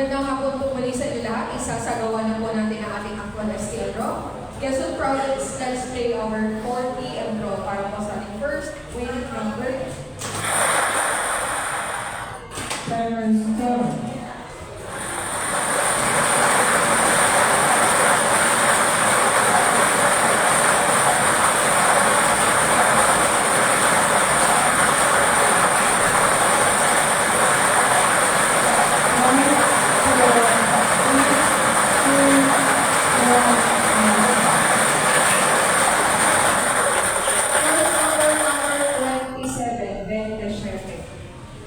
Magandang hapon po muli sa inyo lahat. Isasagawa na po natin ang ating actual STL draw. Yes, so products, let's play our 4 PM draw para po sa ating first winning number.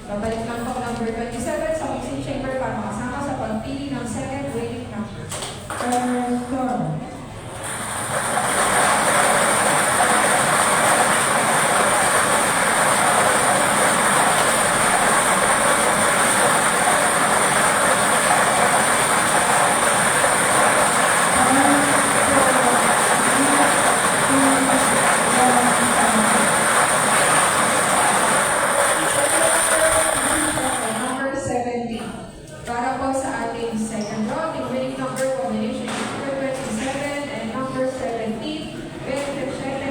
Babalik lang po number 27 sa mixing chamber para makasama sa pagpili ng second winning number. Para po sa ating second draw, the winning number combination is number 27 and number 17, 27, 17.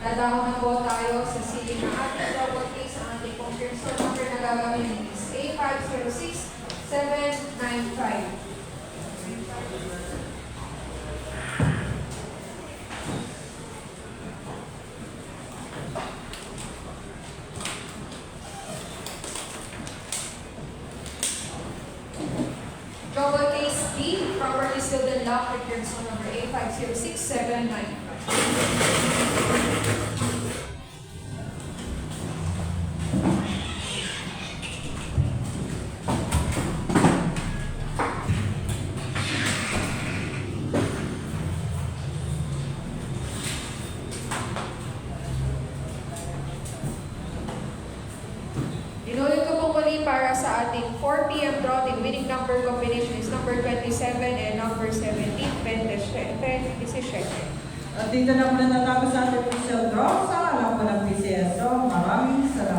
Dadako na po tayo sa ceiling ng ating double case ang ating confirm store number na gagawin is A506795. Double case D, properly sealed and locked, return store number A506795. Inulit ko po muli para sa ating 4 PM draw. The winning number combination is number 27 and number 17, 27. At dito na po natatapos sa ating official draw sa alam po ng PCSO. Maraming salamat.